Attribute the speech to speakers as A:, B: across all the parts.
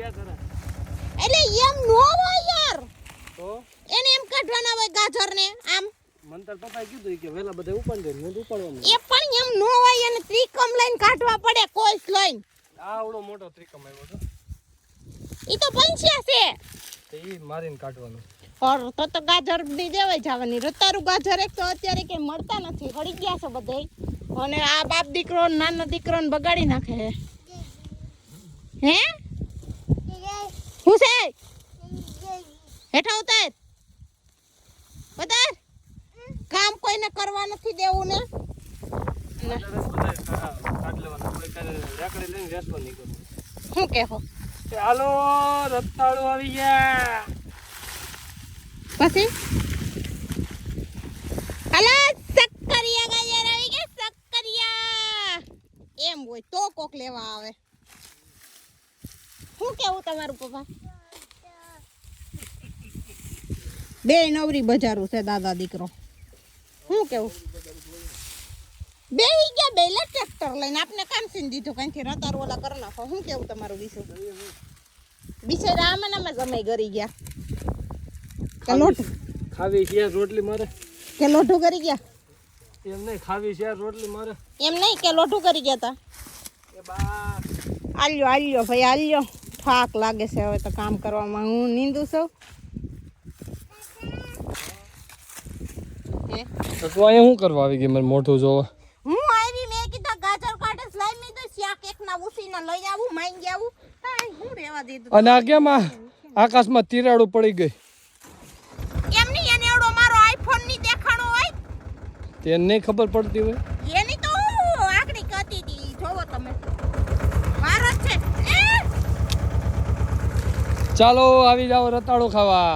A: એટલે એમ નો હોય યાર તો એને એમ કાઢવાના હોય ગાજર ને આમ મંતર પપ્પાએ કીધું કે વેલા બધા ઉપાડ દે ને ઉપાડવાનું એ પણ એમ નો હોય એને ત્રિકમ લઈને કાઢવા પડે કોઈસ લઈને આવડો મોટો ત્રિકમ આવ્યો તો ઈ તો પંચ્યા છે તે ઈ મારીને કાઢવાનું ઓર તો ગાજર દી દેવાય જવાની રતારું ગાજર એક તો અત્યારે કે મળતા નથી હળી ગયા છે બધે અને આ બાપ દીકરો નાનો દીકરો ને બગાડી નાખે હે હું છે હેઠા ઉતાર બતાર કામ કોઈને કરવા નથી દેવું ને શું કેહો હાલો રતાળુ આવી ગયા પછી હાલો સક્કરિયા ગાજર આવી ગયા સક્કરિયા એમ હોય તો કોક લેવા આવે શું કેવું તમારું પપ્પા બે નવરી બજારું છે દાદા દીકરો શું કેવું બે ગયા બેલા ટ્રેક્ટર લઈને આપને કામ સીન દીધું કંઈથી રતાર ઓલા કરી નાખો શું કેવું તમારું વિશે રામને અમે જમાઈ કરી ગયા કે લોટ ખાવી છે રોટલી મારે કે લોઠું કરી ગયા એમ નહીં ખાવી છે રોટલી મારે એમ નહીં કે લોઠું કરી ગયા તા એ બા આલ્યો ભાઈ આલ્યો થાક લાગે છે હવે તો કામ કરવામાં હું નીંદું છું
B: તો તું અહીંયા શું કરવા આવી ગઈ મને મોઢું જોવા
A: હું આવી મેં કીધું ગાજર કાઢે લાઈ મી તો શાક એકના ઉસીને લઈ આવું માંગી આવું હું રેવા દીધું
B: અને આ કેમ આકાશમાં તિરાડું પડી ગઈ
A: એમ નહીં એને એવડો મારો આઈફોન ની દેખાણો હોય
B: તેને નહીં ખબર પડતી હોય
A: એની તો આકડી કતી હતી જોવો તમે મારો છે
B: ચાલો આવી જાઓ રતાળો ખાવા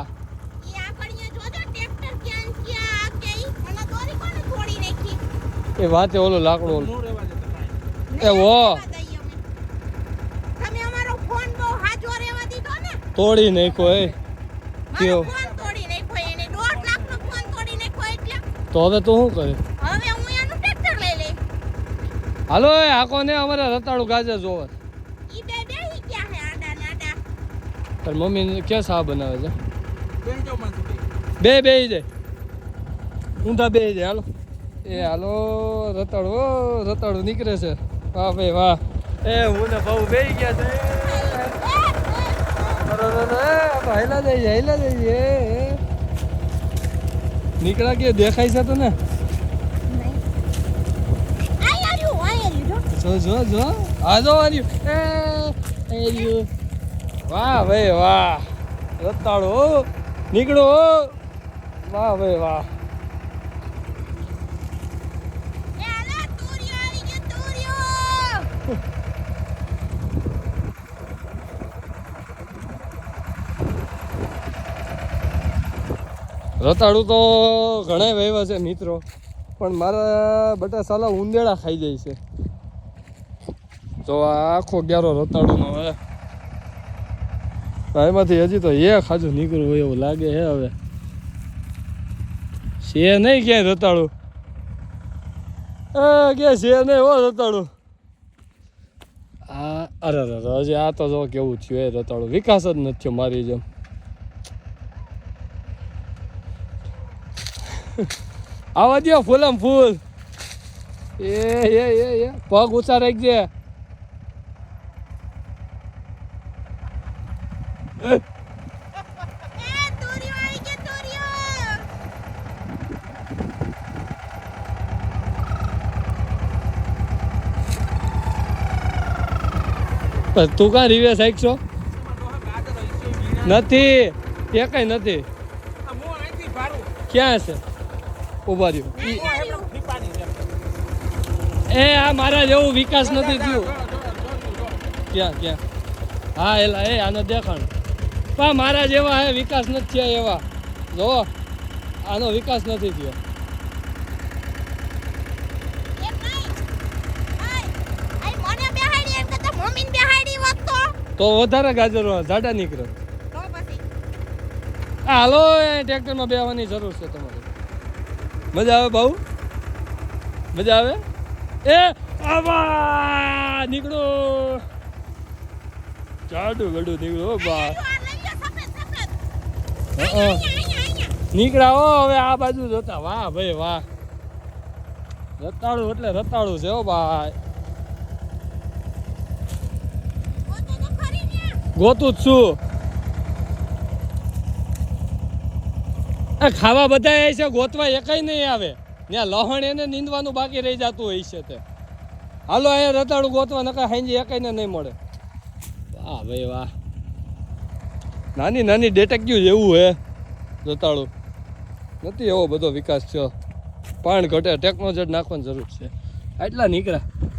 B: એ વાતે ઓલો લાકડો એ વો
A: તમે અમારો ફોન બહુ હાજો રેવા દીધો ને
B: તોડી નાખ્યો એ
A: કયો ફોન તોડી નાખ્યો એને 1.5 લાખ નો ફોન તોડી નાખ્યો એટલે
B: તો હવે તો શું કરે
A: હવે હું એનું ટ્રેક્ટર લઈ લઈ
B: હાલો એ આકો ને અમારે રતાળું ગાજર જોવે
A: ઈ બે બેહી ગયા હે આડા નાડા
B: તાર મમ્મી કે સા બનાવે છે બે જાય ઊંધા બે જાય હાલો એ હાલો રતાળું નીકળે છે વાહ ભાઈ વાહ એ હું ને બહુ બેહી ગયા છે હેલા જઈએ નીકળ્યા કે દેખાય છે તો ને જો આ જો આવ્યું વાહ ભાઈ વાહ રતાળું નીકળો વાહ ભાઈ વાહ રતાળું તો ઘણા વહેવા છે મિત્રો પણ મારા બટા સાલા ઉંદેડા ખાઈ જાય છે તો આ આખો ગ્યારો રતાળુંનો હવે એમાંથી હજી તો ખાજુ નીકળવું હોય એવું લાગે હે હવે છે નહીં ક્યાંય રતાળું કે છે નહીં હો રતાળું અરે હજી આ તો જો કેવું થયું એ રતાળું વિકાસ જ નથી થયો મારી જેમ આવા દો ફૂલમ ફૂલ એ પગ ઊંચા રાખજે તું કાં રિવેસ આખશો નથી એ કઈ નથી ક્યાં છે ઉભા રહ્યો એ આ મારા જેવું વિકાસ નથી થયું ક્યાં હા એલા એ આનો દેખાણ પણ મારા જેવા હે વિકાસ નથી થયા એવા જો આનો વિકાસ નથી થયો તો વધારે ગાજરો ઝાડા નીકળે હાલો ટ્રેક્ટરમાં બેસવાની જરૂર છે તમારે મજા આવે બહુ મજા આવે એ આવા નીકળો જાડું ગડું નીકળ્યું બા
A: જો આ લઈ લો સફેદ સફેદ
B: હા
A: અહીંયા
B: નીકળ્યા હો હવે આ બાજુ જોતા વાહ ભાઈ વાહ રતાળું એટલે રતાળું છે હો ભાઈ
A: ગોતો તો ખરી ને
B: ગોતું જ છું આ ખાવા બધા આવે છે ગોતવા એકાઈ નહીં આવે ત્યાં લહણ એને નીંદવાનું બાકી રહી જતું હોય છે તે હાલો અહીંયા રતાળું ગોતવા નકા હાંજે એકાઈને નહીં મળે વાહ ભાઈ વાહ નાની નાની ડેટેક્ટિવ જેવું હે રતાળું નથી એવો બધો વિકાસ થયો પાણ ઘટે ટેકનોલોજી નાખવાની જરૂર છે આટલા નીકળ્યા